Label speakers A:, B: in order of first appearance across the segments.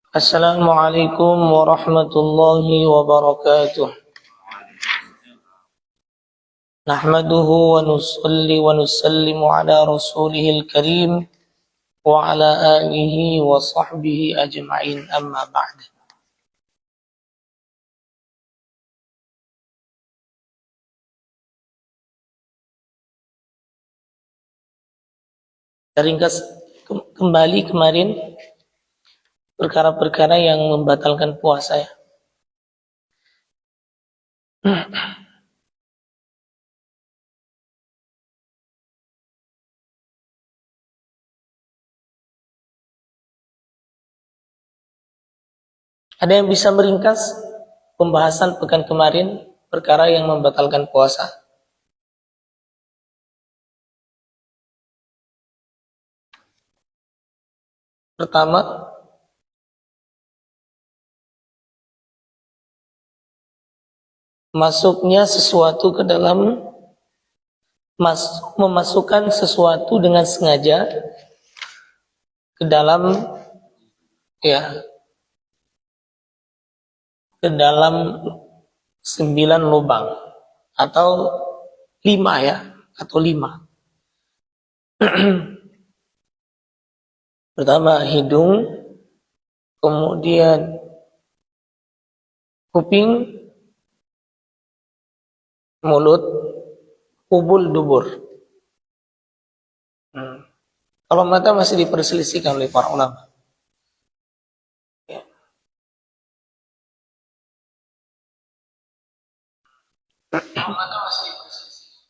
A: Assalamualaikum warahmatullahi wabarakatuh. Nahmaduhu wa nusalli wa nusallimu ala rasulihil karim wa ala alihi wa sahbihi ajma'in, amma ba'd. Ringkas kembali kemarin perkara-perkara yang membatalkan puasa ya. Ada yang bisa meringkas pembahasan pekan kemarin perkara yang membatalkan puasa? Pertama, masuknya sesuatu ke dalam memasukkan sesuatu dengan sengaja ke dalam ya ke dalam 9 lubang atau 5 ya, atau 5. Pertama hidung, kemudian kuping, mulut, ubul, dubur. Kalau mata masih diperselisihkan oleh para ulama. Ya. Kalau mata masih diperselisihkan.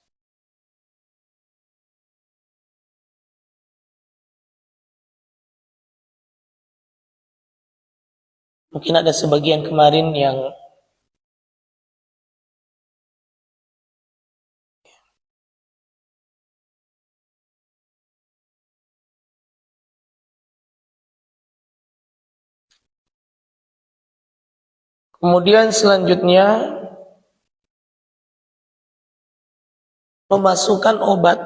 A: Mungkin ada sebagian kemarin yang kemudian selanjutnya memasukkan obat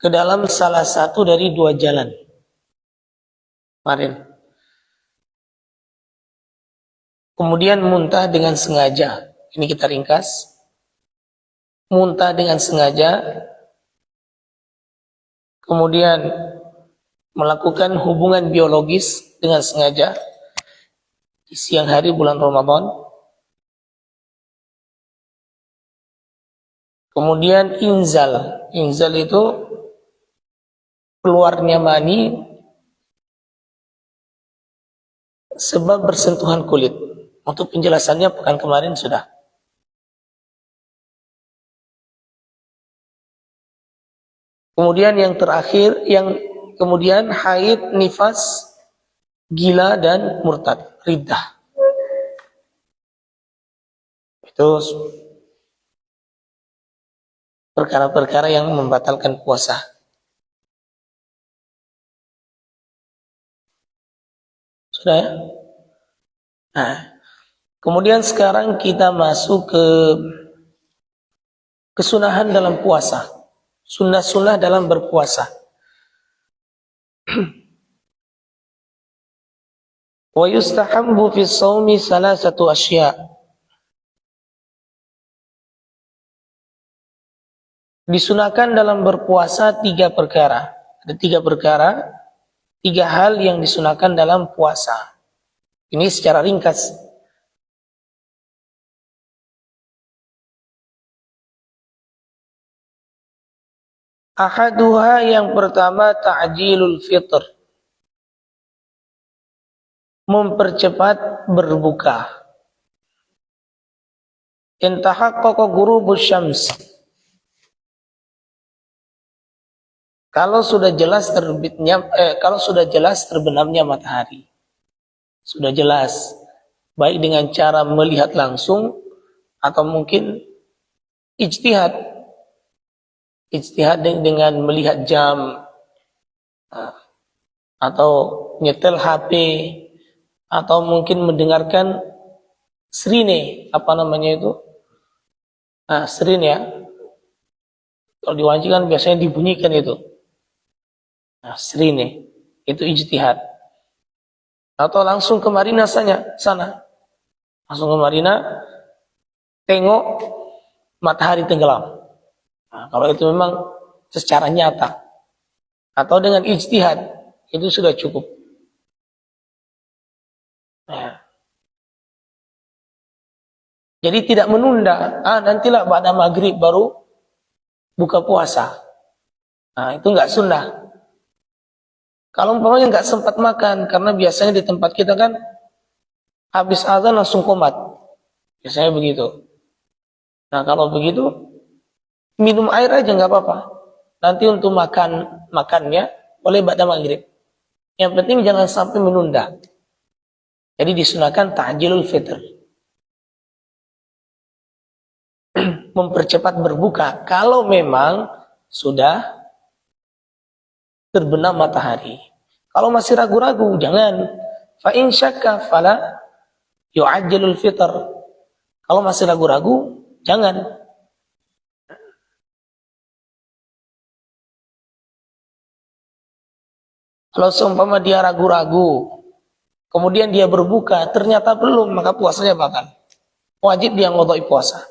A: ke dalam salah satu dari 2 jalan. Kemarin. Kemudian muntah dengan sengaja. Ini kita ringkas. Muntah dengan sengaja. Kemudian melakukan hubungan biologis dengan sengaja di siang hari bulan Ramadan. Kemudian inzal. Inzal itu keluarnya mani sebab bersentuhan kulit. Untuk penjelasannya pekan kemarin sudah. Kemudian yang terakhir, yang kemudian haid, nifas, gila, dan murtad, riddah. Itu perkara-perkara yang membatalkan puasa. Sudah ya? Nah, kemudian sekarang kita masuk ke kesunahan dalam puasa. Sunnah-sunnah dalam berpuasa. Wa yustahabbu fi shaumi salasatu asya'. Disunahkan dalam berpuasa 3 perkara. Ada 3 perkara, 3 hal yang disunahkan dalam puasa. Ini secara ringkas. Ahaduha, yang pertama, ta'jilul fitr. Mempercepat berbuka. Intahaqqaqa ghurubus syams. Kalau sudah jelas terbenamnya matahari. Sudah jelas. Baik dengan cara melihat langsung atau mungkin ijtihad. Ijtihad dengan melihat jam atau nyetel HP atau mungkin mendengarkan sirine, apa namanya itu? Sirine ya. Kalau di Wanci kan biasanya dibunyikan itu. Sirine itu ijtihad. Atau langsung ke Marina sana. Langsung ke Marina, tengok matahari tenggelam. Nah, kalau itu memang secara nyata atau dengan ijtihad, itu sudah cukup. Ya. Jadi tidak menunda, nantilah pada maghrib baru buka puasa. Nah, itu nggak sunnah. Kalau umpamanya nggak sempat makan, karena biasanya di tempat kita kan habis azan langsung komat. Biasanya begitu. Nah, kalau begitu minum air aja nggak apa-apa. Nanti untuk makannya boleh pada maghrib. Yang penting jangan sampai menunda. Jadi disunahkan ta'jilul fitr. Mempercepat berbuka kalau memang sudah terbenam matahari. Kalau masih ragu-ragu, jangan. Fa in syakka fala yu'ajjalul fitr. Kalau masih ragu-ragu, jangan. Kalau seumpama dia ragu-ragu, kemudian dia berbuka, ternyata belum, maka puasanya batal. Wajib dia ngodoi puasa.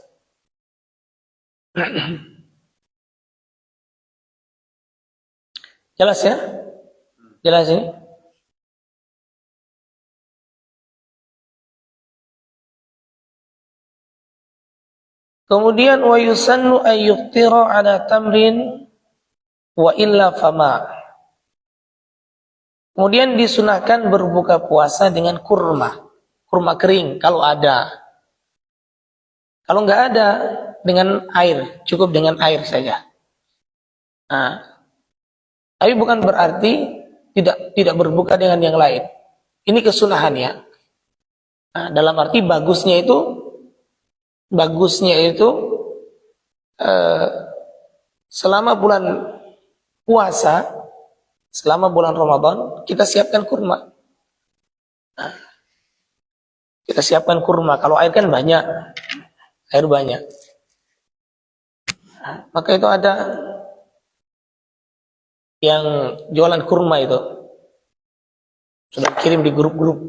A: Jelas ya? Jelas ini? Kemudian wa yusannu ay yuftira ala tamrin wa illa fama. Kemudian disunahkan berbuka puasa dengan kurma kering kalau ada. Kalau nggak ada, dengan air, cukup dengan air saja. Nah, tapi bukan berarti tidak berbuka dengan yang lain. Ini kesunahannya. Nah, dalam arti bagusnya itu selama bulan puasa, selama bulan Ramadan kita siapkan kurma. Nah, kita siapkan kurma. Kalau air kan banyak, air banyak. Nah, maka itu ada yang jualan kurma itu sudah kirim di grup-grup.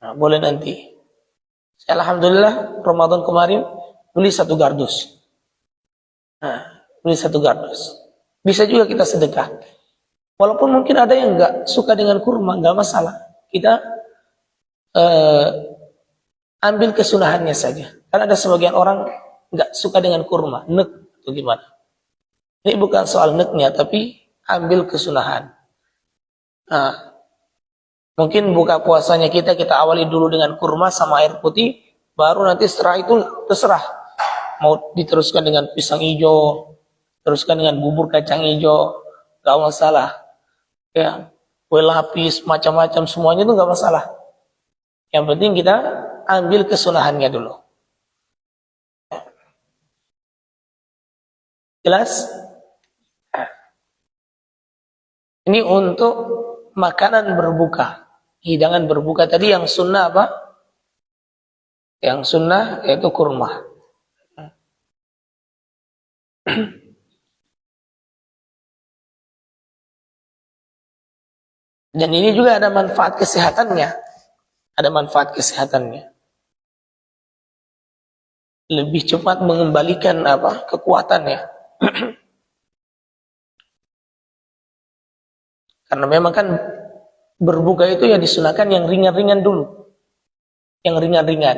A: Nah, boleh nanti. Alhamdulillah Ramadan kemarin beli 1 gardus. Nah, beli 1 gardus. Bisa juga kita sedekah. Walaupun mungkin ada yang nggak suka dengan kurma, nggak masalah. Kita ambil kesunahannya saja. Karena ada sebagian orang nggak suka dengan kurma, nek atau gimana. Ini bukan soal neknya, tapi ambil kesunahan. Nah, mungkin buka puasanya kita awali dulu dengan kurma sama air putih, baru nanti setelah itu terserah. Mau diteruskan dengan pisang hijau, teruskan dengan bubur kacang hijau, gak masalah. Ya, kue lapis, macam-macam semuanya itu gak masalah. Yang penting kita ambil kesunahannya dulu. Jelas? Ini untuk makanan berbuka. Hidangan berbuka tadi yang sunnah apa? Yang sunnah yaitu kurma. Dan ini juga ada manfaat kesehatannya. Ada manfaat kesehatannya. Lebih cepat mengembalikan kekuatannya. Karena memang kan berbuka itu ya disunahkan yang ringan-ringan dulu. Yang ringan-ringan.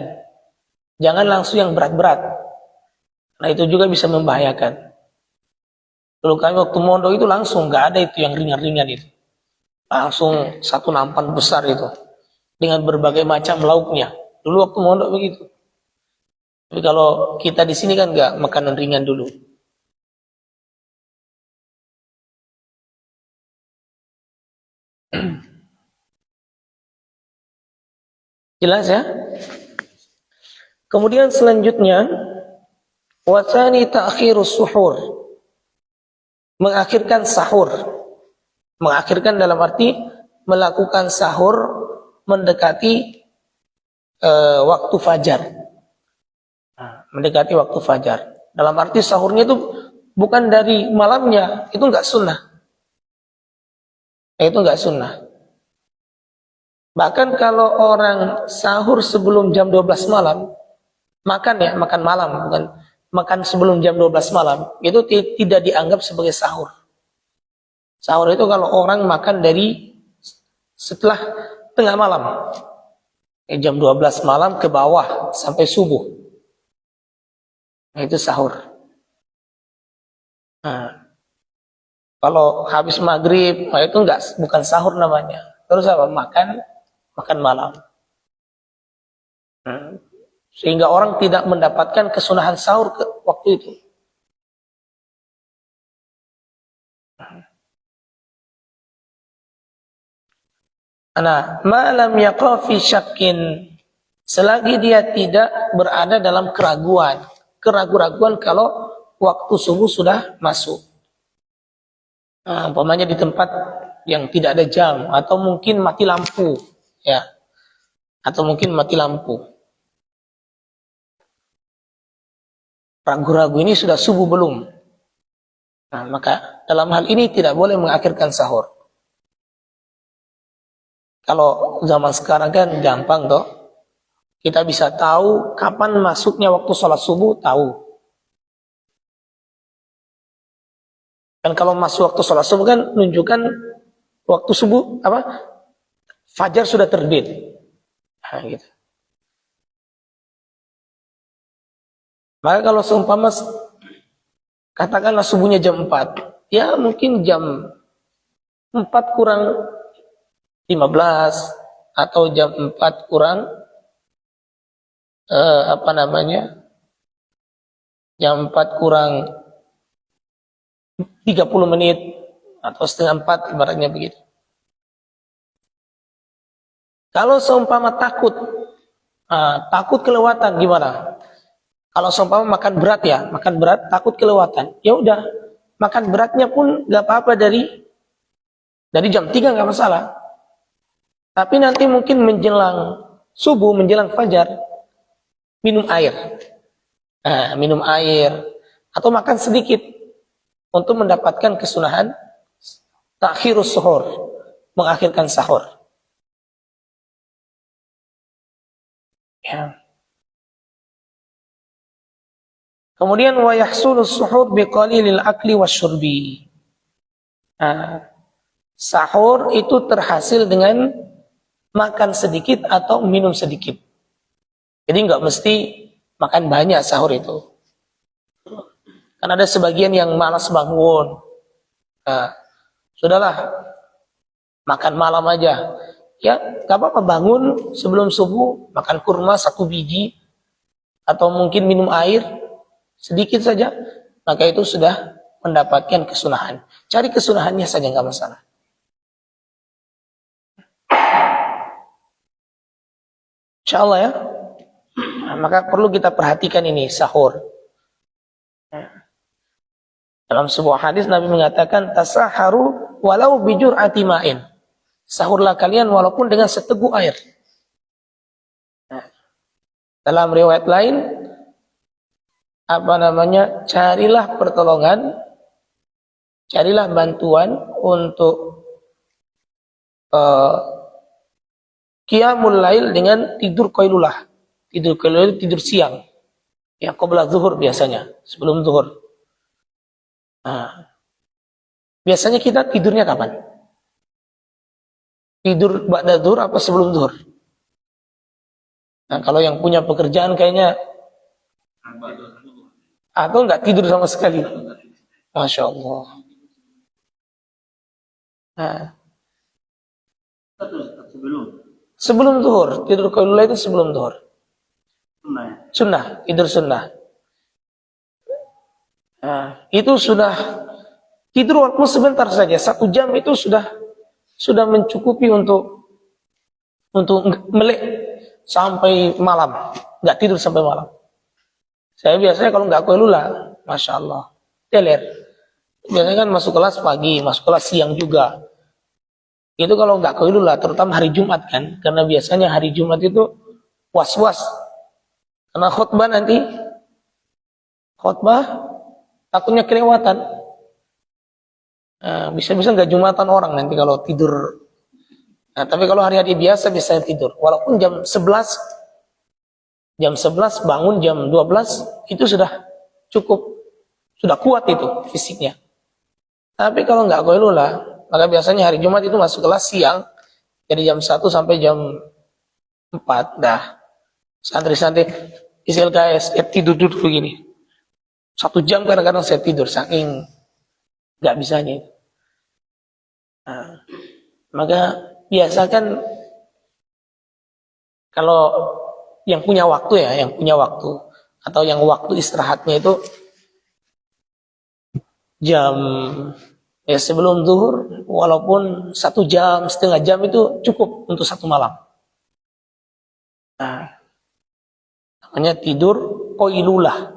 A: Jangan langsung yang berat-berat. Nah itu juga bisa membahayakan. Dulu kami waktu mondok itu langsung nggak ada itu yang ringan-ringan itu. Langsung 1 nampan besar itu. Dengan berbagai macam lauknya. Dulu waktu mondok begitu. Tapi kalau kita di sini kan nggak makanan ringan dulu. Jelas ya? Kemudian selanjutnya wasani ta'khirus suhur. Mengakhirkan sahur. Mengakhirkan dalam arti melakukan sahur mendekati waktu fajar. Mendekati waktu fajar. Dalam arti sahurnya itu bukan dari malamnya, itu enggak sunnah. Itu enggak sunnah. Bahkan kalau orang sahur sebelum jam 12 malam, makan malam, bukan makan sebelum jam 12 malam, itu tidak dianggap sebagai sahur. Sahur itu kalau orang makan dari setelah tengah malam, jam 12 malam ke bawah sampai subuh. Nah, itu sahur. Nah, kalau habis maghrib, nah itu bukan sahur namanya. Terus apa? Makan malam. Sehingga orang tidak mendapatkan kesunahan sahur ke waktu itu. Nah, malam yaqa fi syakkin, selagi dia tidak berada dalam keraguan kalau waktu subuh sudah masuk. Nah, umpamanya di tempat yang tidak ada jam atau mungkin mati lampu, ya. Atau mungkin mati lampu. Ragu-ragu ini sudah subuh belum? Nah, maka dalam hal ini tidak boleh mengakhirkan sahur. Kalau zaman sekarang kan gampang toh. Kita bisa tahu kapan masuknya waktu sholat subuh, tahu. Dan kalau masuk waktu sholat subuh kan menunjukkan waktu subuh fajar sudah terbit. Nah, gitu. Maka kalau seumpama katakanlah subuhnya jam 4, ya mungkin jam 4 kurang 15 atau jam 4 kurang jam 4 kurang 30 menit atau setengah 4 ibaratnya begitu. Kalau seumpama takut kelewatan gimana? Kalau seumpama makan berat takut kelewatan, ya udah makan beratnya pun nggak apa-apa dari jam 3 nggak masalah. Tapi nanti mungkin menjelang subuh, menjelang fajar, minum air. Minum air atau makan sedikit untuk mendapatkan kesunahan takhirus suhur, mengakhirkan sahur. Ya. Kemudian wa yahsulus suhur biqalilil akli wasyurbi. Sahur itu terhasil dengan makan sedikit atau minum sedikit. Jadi nggak mesti makan banyak sahur itu. Kan ada sebagian yang malas bangun. Sudahlah, makan malam aja. Ya, nggak apa-apa, bangun sebelum subuh, makan kurma 1 biji, atau mungkin minum air sedikit saja, maka itu sudah mendapatkan kesunahan. Cari kesunahannya saja, nggak masalah. Insyaallah ya. Maka perlu kita perhatikan ini sahur. Dalam sebuah hadis Nabi mengatakan tasaharu walau bijur'ati ma'in. Sahurlah kalian walaupun dengan seteguk air. Dalam riwayat lain carilah pertolongan, carilah bantuan untuk qiyamul lail dengan tidur qailulah. Tidur qailulah, tidur siang. Ya, qabla zuhur biasanya, sebelum zuhur. Biasanya kita tidurnya kapan? Tidur ba'da zuhur apa sebelum zuhur? Nah, kalau yang punya pekerjaan kayaknya atau enggak tidur sama sekali. Masya Allah. Sebelum zuhur, tidur qailulah itu sebelum zuhur. Sunnah, tidur sunnah. Itu sudah tidur walaupun sebentar saja, 1 jam itu sudah mencukupi untuk melek sampai malam, nggak tidur sampai malam. Saya biasanya kalau nggak qailulah, masya Allah, teler. Biasanya kan masuk kelas pagi, masuk kelas siang juga. Itu kalau nggak qailulah, terutama hari Jumat kan, karena biasanya hari Jumat itu was-was. Karena khutbah takutnya kelewatan. Bisa-bisa nggak Jumatan orang nanti kalau tidur Nah, tapi kalau hari-hari biasa bisa tidur. Walaupun jam 11 bangun jam 12 itu sudah cukup, sudah kuat itu fisiknya. Tapi kalau nggak qailullah, maka biasanya hari Jumat itu masuk kelas siang dari jam 1 sampai jam 4. Dah santri-santri isi LKS tidur begini 1 jam, kadang-kadang saya tidur saking nggak bisanya itu. Nah, maka biasakan kalau yang punya waktu atau yang waktu istirahatnya itu jam sebelum zuhur, walaupun 1 jam, setengah jam itu cukup untuk 1 malam. Nah, namanya tidur qailulah.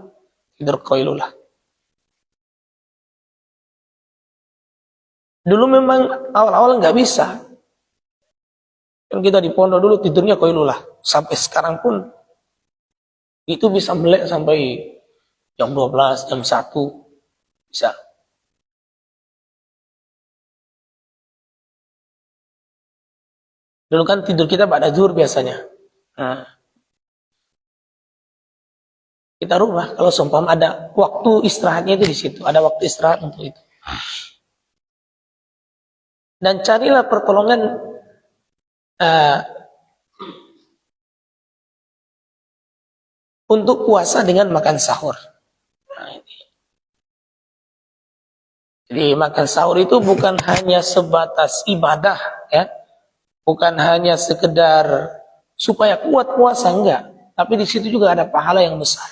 A: Dulu memang awal-awal nggak bisa. Kan kita di pondok dulu tidurnya qailulah. Sampai sekarang pun itu bisa melek sampai jam 12, jam 1 bisa. Dulu kan tidur kita pada zuhur biasanya. Nah, kita rubah kalau seumpama ada waktu istirahatnya itu di situ, ada waktu istirahat untuk itu. Dan carilah pertolongan untuk puasa dengan makan sahur. Nah, ini. Jadi makan sahur itu bukan hanya sebatas ibadah, ya, bukan hanya sekedar supaya kuat puasa, enggak. Tapi di situ juga ada pahala yang besar,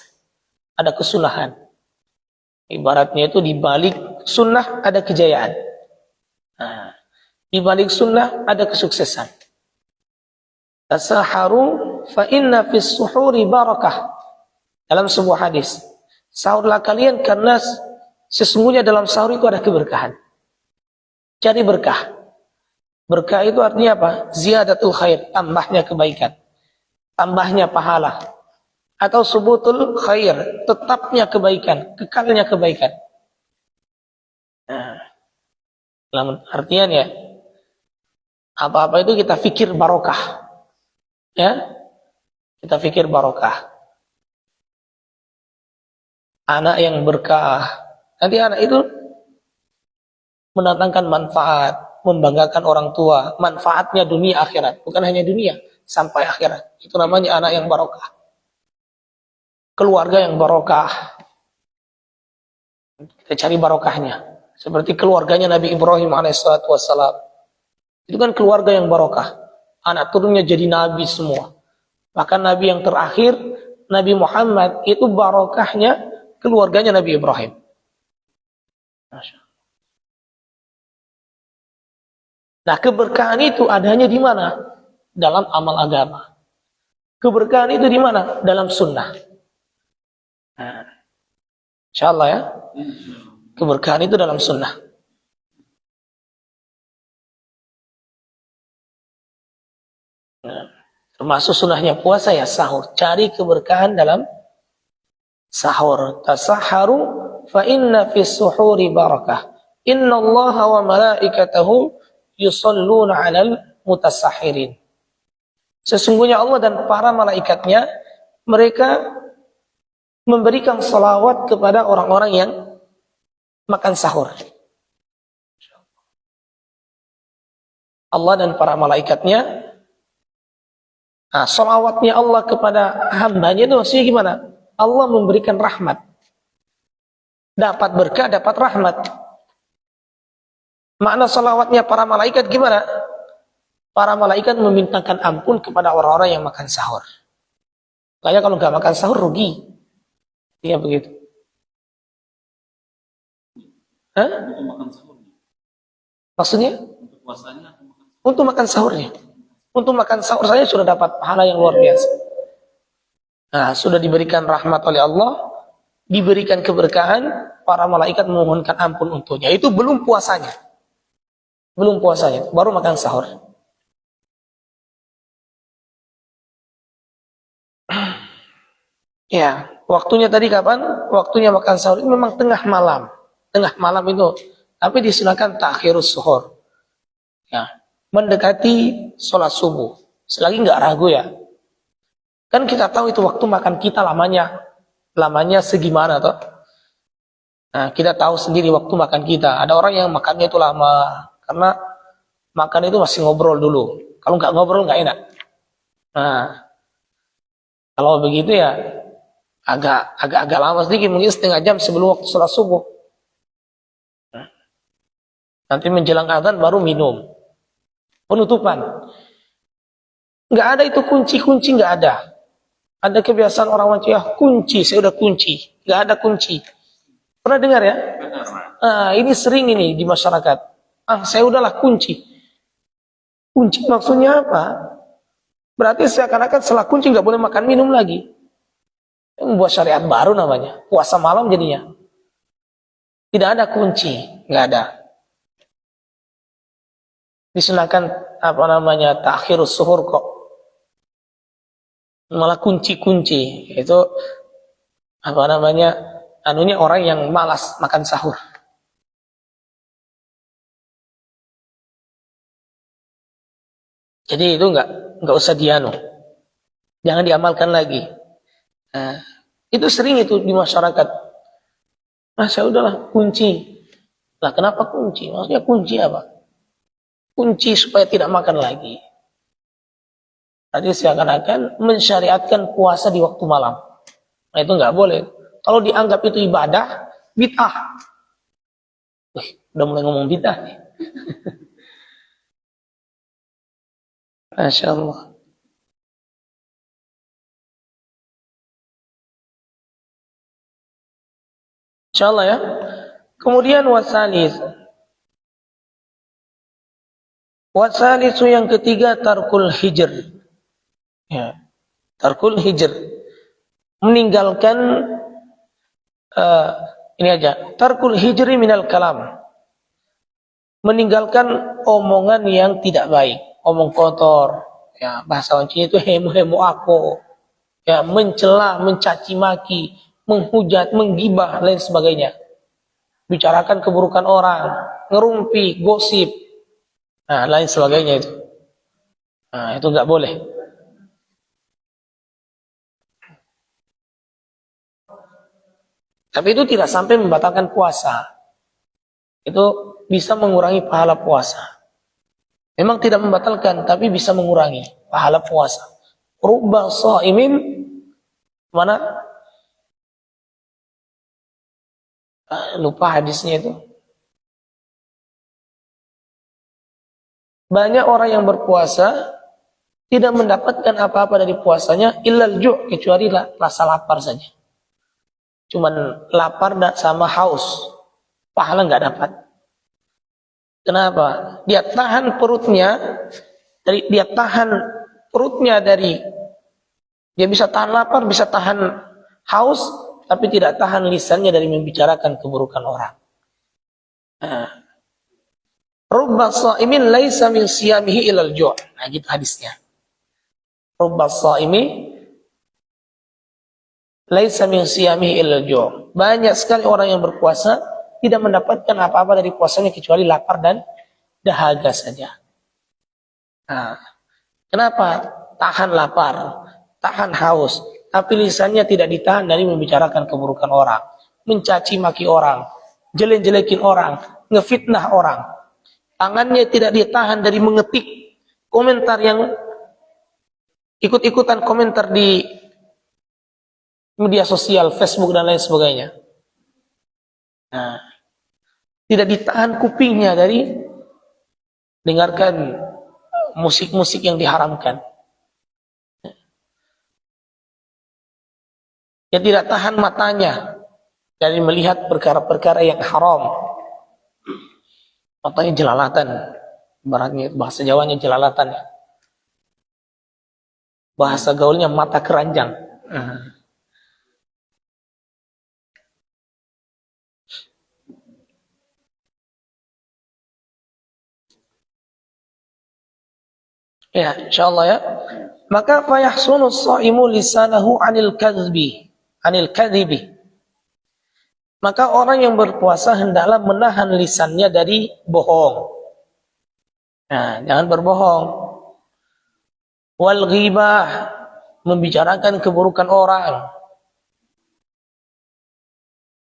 A: ada kesunahan. Ibaratnya itu di balik sunnah ada kejayaan. Nah, di balik sunnah ada kesuksesan. Tasaharu fa inna fis suhuri barakah. Dalam sebuah hadis, sahurlah kalian karena sesungguhnya dalam sahur itu ada keberkahan. Cari berkah. Berkah itu artinya apa? Ziyadatul khair, tambahnya kebaikan, tambahnya pahala. Atau subutul khair, tetapnya kebaikan, kekalnya kebaikan. Nah, dalam artian ya, apa-apa itu kita fikir barokah. Ya, kita fikir barokah. Anak yang berkah, nanti anak itu mendatangkan manfaat, membanggakan orang tua, manfaatnya dunia akhirat, bukan hanya dunia, sampai akhirat. Itu namanya anak yang barokah. Keluarga yang barokah. Kita cari barokahnya. Seperti keluarganya Nabi Ibrahim alaihissalam. Itu kan keluarga yang barokah. Anak turunnya jadi nabi semua. Bahkan nabi yang terakhir, Nabi Muhammad, itu barokahnya keluarganya Nabi Ibrahim. Nah, keberkahan itu adanya di mana? Dalam amal agama. Keberkahan itu di mana? Dalam sunnah. Nah, insyaallah ya. Keberkahan itu dalam sunnah. Nah, termasuk sunnahnya puasa ya sahur. Cari keberkahan dalam sahur. Tasaharu fa inna fis suhuri barakah. Inna Allah wa malaikatahu yusalluna 'alal mutasahirin. Sesungguhnya Allah dan para malaikatnya mereka memberikan salawat kepada orang-orang yang makan sahur. Allah dan para malaikatnya, salawatnya Allah kepada hambanya itu maksudnya gimana? Allah memberikan rahmat. Dapat berkah, dapat rahmat. Makna salawatnya para malaikat gimana? Para malaikat memintakan ampun kepada orang-orang yang makan sahur. Kayak kalau nggak makan sahur rugi. Iya begitu. Hah? Maksudnya? Untuk makan sahurnya. Untuk makan sahur saya sudah dapat pahala yang luar biasa. Nah, sudah diberikan rahmat oleh Allah, diberikan keberkahan, para malaikat memohonkan ampun untuknya. Itu belum puasanya. Belum puasanya, baru makan sahur. Ya, waktunya tadi kapan? Waktunya makan sahur itu memang tengah malam. Tengah malam itu. Tapi disunahkan takhirus suhur. Ya. mendekati sholat subuh. Selagi nggak ragu ya. Kan kita tahu itu waktu makan kita lamanya segimana toh. Nah, kita tahu sendiri waktu makan kita. Ada orang yang makannya itu lama karena makan itu masih ngobrol dulu. Kalau nggak ngobrol nggak enak. Nah, kalau begitu ya agak lama sedikit, mungkin setengah jam sebelum waktu sholat subuh. Nanti menjelang azan baru minum. Penutupan. Nggak ada itu kunci nggak ada. Ada kebiasaan orang macam ya kunci, saya udah kunci. Nggak ada kunci. Pernah dengar ya? Ini sering ini di masyarakat. Saya udahlah kunci. Kunci maksudnya apa? Berarti seakan-akan setelah kunci nggak boleh makan minum lagi. Membuat syariat baru namanya. Puasa malam jadinya. Tidak ada kunci, nggak ada. Disunahkan takhirus suhur kok. Malah kunci itu anunya orang yang malas makan sahur. Jadi itu nggak usah jangan diamalkan lagi. Itu sering itu di masyarakat. Saya udahlah kunci. Lah kenapa kunci? Maksudnya kunci apa? Kunci supaya tidak makan lagi. Tadi seakan-akan mensyariatkan puasa di waktu malam. Nah itu nggak boleh. Kalau dianggap itu ibadah, bid'ah. Udah mulai ngomong bid'ah nih. Masya Allah. Insya Allah ya. Kemudian wasalisu yang ketiga tarkul hijr. Ya, tarkul hijr, meninggalkan ini aja, tarkul hijri minal kalam, meninggalkan omongan yang tidak baik, omong kotor, ya bahasa kuncinya itu hemu aku, ya mencela, mencaci maki, menghujat, menggibah lain sebagainya, bicarakan keburukan orang, ngerumpi, gosip, nah lain sebagainya itu, nah itu nggak boleh. Tapi itu tidak sampai membatalkan puasa. Itu bisa mengurangi pahala puasa. Memang tidak membatalkan, tapi bisa mengurangi pahala puasa. Rubba sha'imin, mana? Lupa hadisnya itu. Banyak orang yang berpuasa tidak mendapatkan apa-apa dari puasanya illal ju', kecuali rasa lapar saja. Cuman lapar sama haus, pahala nggak dapat. Kenapa? Dia tahan perutnya dari dia bisa tahan lapar, bisa tahan haus, tapi tidak tahan lisannya dari membicarakan keburukan orang. Rubba sha'imin laisa min siyamihi ilal ju'. Nah, gitu hadisnya. Rubba sha'imi laisa min siyamihi ilal ju'. Banyak sekali orang yang berpuasa tidak mendapatkan apa-apa dari puasanya kecuali lapar dan dahaga saja. Nah, kenapa? Tahan lapar, tahan haus, tapi lisannya tidak ditahan dari membicarakan keburukan orang, mencaci maki orang, jelek-jelekin orang, ngefitnah orang. Tangannya tidak ditahan dari mengetik komentar yang ikut-ikutan komentar di media sosial, Facebook dan lain sebagainya. Nah, tidak ditahan kupingnya dari dengarkan musik-musik yang diharamkan. Dia tidak tahan matanya dari melihat perkara-perkara yang haram. Matanya jelalatan, ibaratnya bahasa Jawanya jelalatan. Bahasa gaulnya mata keranjang. Ya, insyaallah ya. Maka fayahsunu shaimu lisanahu anil kadhibi. Maka orang yang berpuasa hendaklah menahan lisannya dari bohong. Nah, jangan berbohong. Wal ghibah, membicarakan keburukan orang.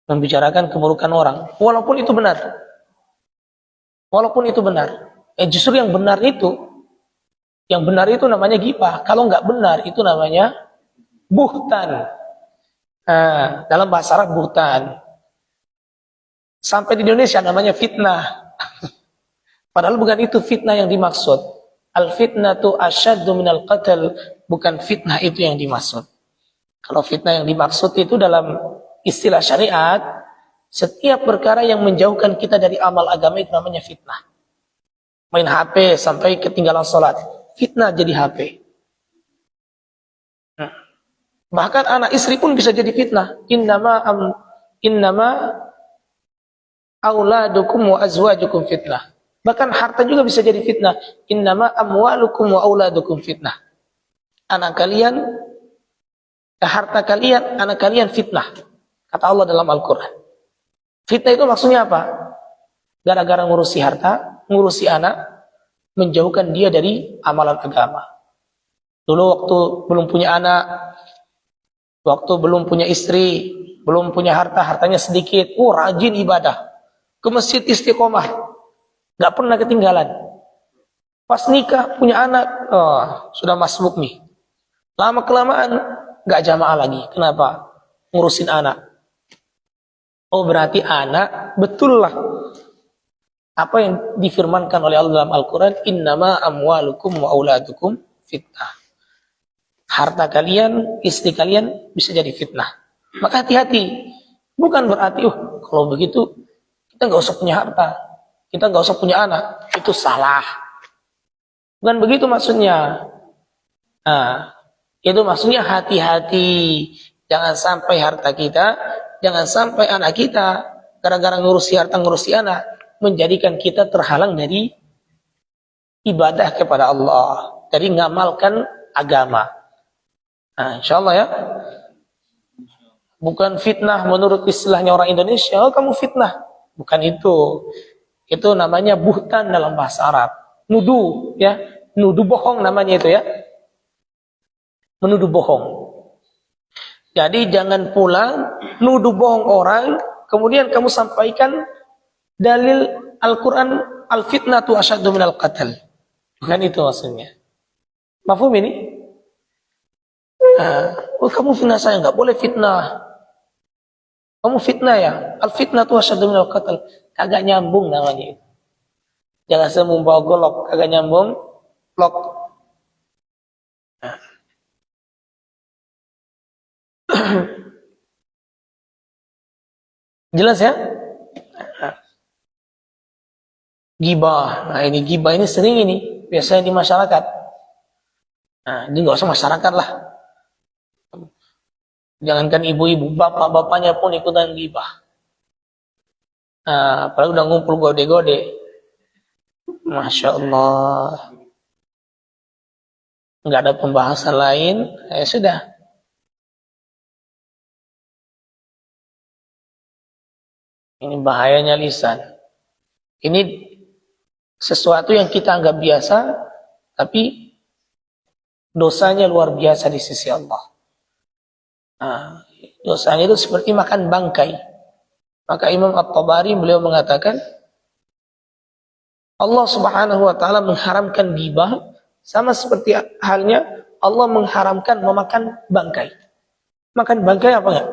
A: Membicarakan keburukan orang, walaupun itu benar. Walaupun itu benar. Justru yang benar itu namanya ghibah. Kalau nggak benar itu namanya buhtan. Dalam bahasa Arab buhtan. Sampai di Indonesia namanya fitnah. Padahal bukan itu fitnah yang dimaksud. Al-fitnatu asyaddu minal qatl. Bukan fitnah itu yang dimaksud. Kalau fitnah yang dimaksud itu dalam istilah syariat, setiap perkara yang menjauhkan kita dari amal agama itu namanya fitnah. Main HP sampai ketinggalan sholat. Fitnah jadi HP. Bahkan anak istri pun bisa jadi fitnah. Innama auladukum wa azwajukum fitnah. Bahkan harta juga bisa jadi fitnah. Innama amwalukum wa auladukum fitnah. Anak kalian, harta kalian, anak kalian fitnah. Kata Allah dalam Al-Quran. Fitnah itu maksudnya apa? Gara-gara ngurusi harta, ngurusi anak, menjauhkan dia dari amalan agama. Dulu waktu belum punya anak, waktu belum punya istri, belum punya harta, hartanya sedikit, rajin ibadah. Ke masjid istiqomah. Gak pernah ketinggalan. Pas nikah, punya anak, sudah masbuk nih. Lama-kelamaan, gak jamaah lagi. Kenapa? Ngurusin anak. Oh berarti anak, betul lah. Apa yang difirmankan oleh Allah dalam Al-Quran, innama amwalukum wa auladukum fitnah. Harta kalian, istri kalian bisa jadi fitnah. Maka hati-hati. Bukan berarti, kalau begitu, kita gak usah punya harta. Kita nggak usah punya anak, itu salah. Bukan begitu maksudnya. Nah, itu maksudnya hati-hati. Jangan sampai harta kita, jangan sampai anak kita, gara-gara ngurusi harta, ngurusi anak, menjadikan kita terhalang dari ibadah kepada Allah, dari ngamalkan agama. Nah, insya Allah ya. Bukan fitnah menurut istilahnya orang Indonesia, kamu fitnah. Bukan itu. Itu namanya buhtan dalam bahasa Arab. Nuduh, ya. Nuduh bohong namanya itu ya. Menuduh bohong. Jadi jangan pulang nuduh bohong orang, kemudian kamu sampaikan dalil Al-Quran, al-fitnatu asyaddu minal qatl. Bukan itu maksudnya. Mafhum ini? Kamu fitnah saya, nggak boleh fitnah. Kamu fitnah ya? Al-fitnatu asyaddu minal qatl. Kagak nyambung namanya itu. Jangan semua bawa golok, kagak nyambung, blok. Jelas ya? Gibah. Nah ini gibah ini sering ini. Biasanya di masyarakat. Nah ini nggak usah masyarakat lah. Jangankan ibu-ibu, bapak-bapaknya pun ikutan gibah. Nah, apalagi udah ngumpul gode-gode. Masya Allah. Nggak ada pembahasan lain. Ya sudah. Ini bahayanya lisan. Ini sesuatu yang kita anggap biasa, tapi dosanya luar biasa di sisi Allah. Nah, dosanya itu seperti makan bangkai. Maka Imam At-Tabari beliau mengatakan, Allah Subhanahu wa taala mengharamkan ghibah sama seperti halnya Allah mengharamkan memakan bangkai. Makan bangkai apa enggak?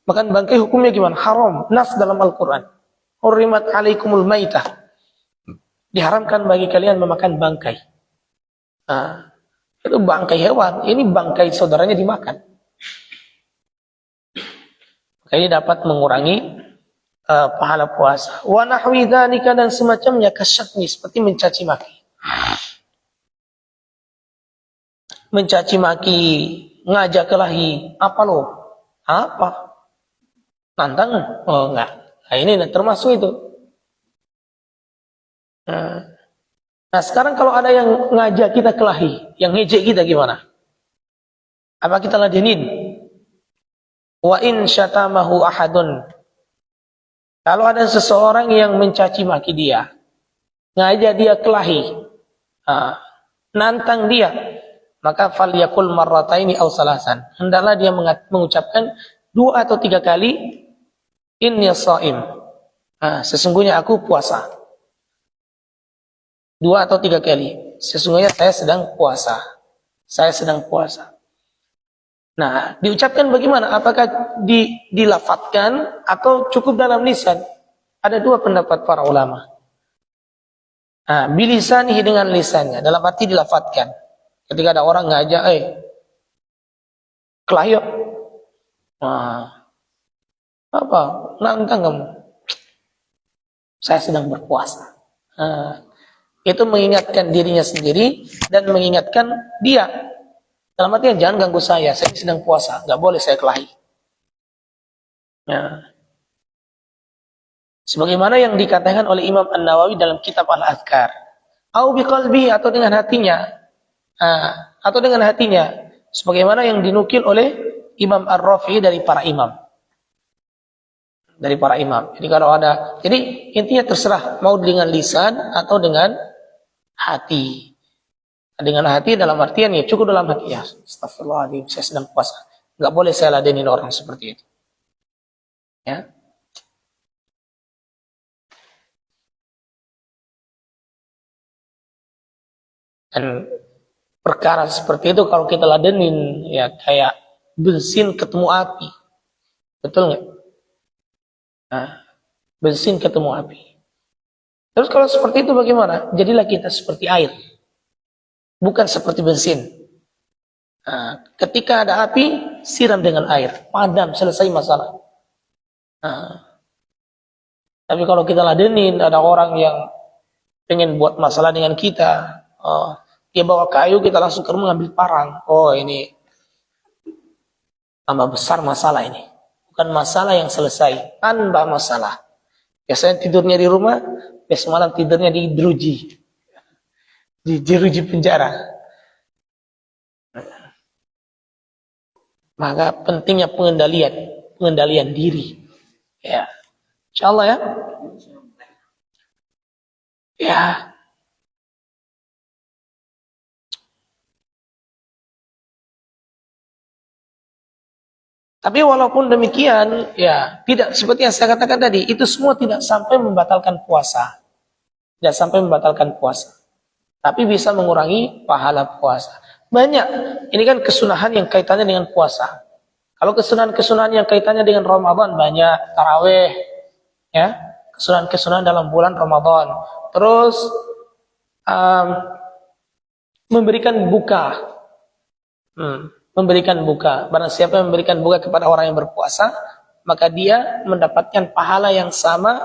A: Makan bangkai hukumnya gimana? Haram. Nas dalam Al-Quran. Hurrimat alaikumul maitah. Diharamkan bagi kalian memakan bangkai. Nah, itu bangkai hewan. Ini bangkai saudaranya dimakan. Maka ini dapat mengurangi pahala puasa. Wa nahwi dzalika dan semacamnya kasyatmi, seperti mencaci maki. Mencaci maki, ngajak kelahi, apa lo? Apa? Nantang? Oh enggak. Nah ini termasuk itu. Nah sekarang kalau ada yang ngajak kita kelahi, yang ngejek kita gimana? Apa kita ladenin? Wa in syatamahu ahadun. Kalau ada seseorang yang mencaci maki dia, ngajak dia kelahi, nantang dia, maka falyakul marrataini aw salasan. Hendaklah dia mengucapkan 2 atau 3 kali inni shaim. Sesungguhnya aku puasa. 2 atau 3 kali. Sesungguhnya saya sedang puasa. Saya sedang puasa. Nah, diucapkan bagaimana? Apakah dilafatkan atau cukup dalam lisan? Ada 2 pendapat para ulama. Bilisanihi dengan lisannya, dalam arti dilafatkan. Ketika ada orang ngajak, kelayok. Apa? Nantang kamu. Saya sedang berpuasa. Itu mengingatkan dirinya sendiri dan mengingatkan dia. Dalam artinya jangan ganggu saya sedang puasa, nggak boleh saya kelahi. Sebagaimana yang dikatakan oleh Imam An-Nawawi dalam kitab Al-Adhkar. Au biqalbihi, atau dengan hatinya. Atau dengan hatinya. Sebagaimana yang dinukil oleh Imam Ar-Rafi'i dari para imam. Dari para imam. Jadi intinya terserah mau dengan lisan atau dengan hati. Dengan hati dalam artian ya cukup dalam hati, ya astagfirullahaladzim, saya sedang puasa, nggak boleh saya ladenin orang seperti itu, ya. Dan perkara seperti itu kalau kita ladenin, ya kayak bensin ketemu api, betul nggak? Bensin ketemu api. Terus kalau seperti itu bagaimana? Jadilah kita seperti air, bukan seperti bensin. Ketika ada api, siram dengan air, padam, selesai masalah. Tapi kalau kita ladenin, ada orang yang pengen buat masalah dengan kita, dia bawa kayu, kita langsung ke rumah ambil parang. Ini tambah besar masalah ini. Bukan masalah yang selesai, tambah masalah. Biasanya tidurnya di rumah, besok malam tidurnya di jeruji. Di jeruji penjara. Maka pentingnya pengendalian diri. Ya. Insyaallah ya. Ya. Tapi walaupun demikian, ya, tidak seperti yang saya katakan tadi, itu semua tidak sampai membatalkan puasa. Tidak sampai membatalkan puasa. Tapi bisa mengurangi pahala puasa. Banyak. Ini kan kesunahan yang kaitannya dengan puasa. Kalau kesunahan-kesunahan yang kaitannya dengan Ramadan banyak. Tarawih, ya, kesunahan-kesunahan dalam bulan Ramadan. Terus memberikan buka. Memberikan buka. Barang siapa yang memberikan buka kepada orang yang berpuasa, maka dia mendapatkan pahala yang sama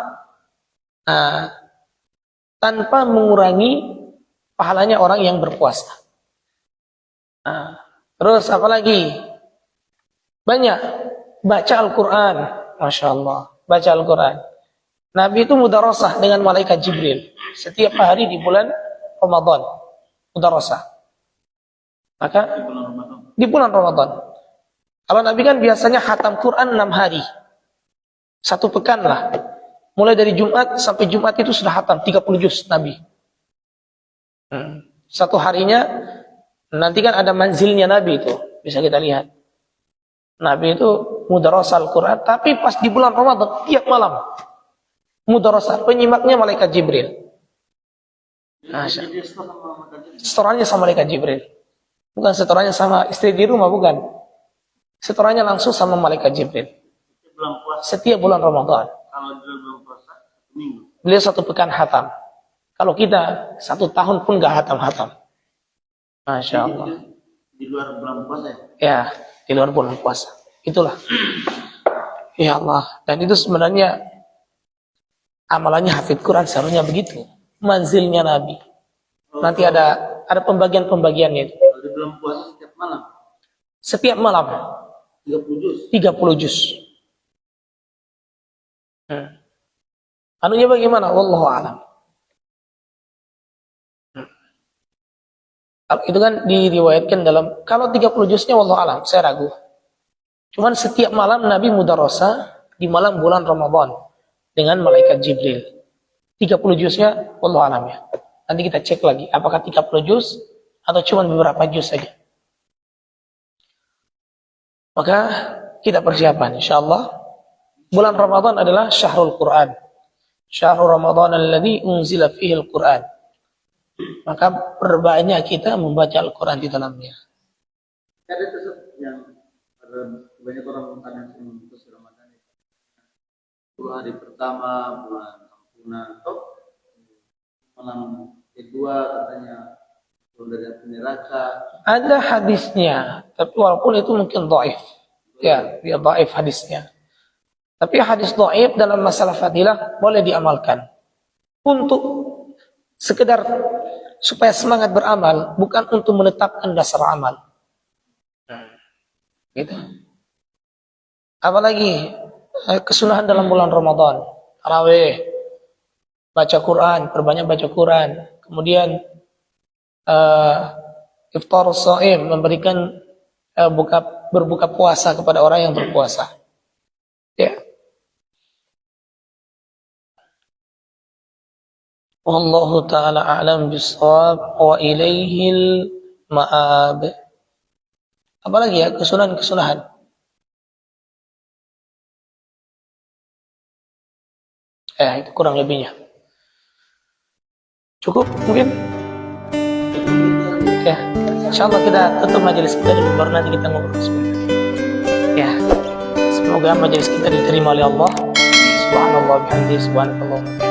A: tanpa mengurangi pahalanya orang yang berpuasa. Terus apa lagi? Banyak. Baca Al-Quran. Masya Allah. Baca Al-Quran. Nabi itu mudarasah dengan malaikat Jibril. Setiap hari di bulan Ramadan. Mudarasah. Maka di bulan Ramadan. Kalau Nabi kan biasanya khatam Quran 6 hari. 1 pekan lah. Mulai dari Jumat sampai Jumat itu sudah khatam 30 juz Nabi. Satu harinya, nanti kan ada manzilnya Nabi itu, bisa kita lihat. Nabi itu mudarasah Al-Quran, tapi pas di bulan Ramadan, tiap malam mudarasah, penyimaknya malaikat Jibril. Setorannya sama malaikat Jibril. Bukan setorannya sama istri di rumah, bukan. Setorannya langsung sama malaikat Jibril. Setiap bulan Ramadan.
B: Kalau dia belum puasa, minggu.
A: Beliau 1 pekan khatam. Kalau kita 1 tahun pun gak hatam-hatam. Masya Allah.
B: Di luar bulan puasa ya?
A: Ya, di luar bulan puasa. Itulah. Ya Allah. Dan itu sebenarnya amalannya hafid Quran seharusnya begitu. Manzilnya Nabi. Nanti ada pembagian-pembagiannya itu.
B: Kalau di bulan puasa setiap malam?
A: Setiap malam.
B: 30 juz?
A: 30 juz. Anunya bagaimana? Wallahu a'lam. Itu kan diriwayatkan dalam, kalau 30 juznya wallahu alam, saya ragu. Cuman setiap malam Nabi mudarasah di malam bulan Ramadan dengan malaikat Jibril. 30 juznya wallahu alam ya. Nanti kita cek lagi apakah 30 juz atau cuma beberapa juz saja. Maka kita persiapan insyaallah. Bulan Ramadan adalah syahrul Quran. Syahrul Ramadan alladzi unzila fihi al-Quran. Maka perbanyak kita membaca Al-Quran di dalamnya.
B: Ada tuh yang ada banyak orang bertanya tentang puasa Ramadan itu. 10 hari pertama bulan ampunan atau malam kedua katanya turun dari api neraka.
A: Ada hadisnya, tapi walaupun itu mungkin dhaif. Ya, dia dhaif hadisnya. Tapi hadis dhaif dalam masalah fadilah boleh diamalkan. Untuk sekedar supaya semangat beramal, bukan untuk menetapkan dasar amal. Gitu. Apalagi kesunahan dalam bulan Ramadan, tarawih, baca Quran, perbanyak baca Quran. Kemudian iftar shaim, memberikan berbuka puasa kepada orang yang berpuasa. Ya. Wallahu ta'ala a'lam bissawab wa ilaihil ma'ab. Apalagi ya kesunahan-kesunahan. Itu kurang lebihnya. Cukup mungkin? Ya, insyaallah kita tutup majelis kita dulu baru nanti kita ngobrol sebentar. Ya, semoga majelis kita diterima oleh Allah. Subhanallah bihamdihi subhanakallah.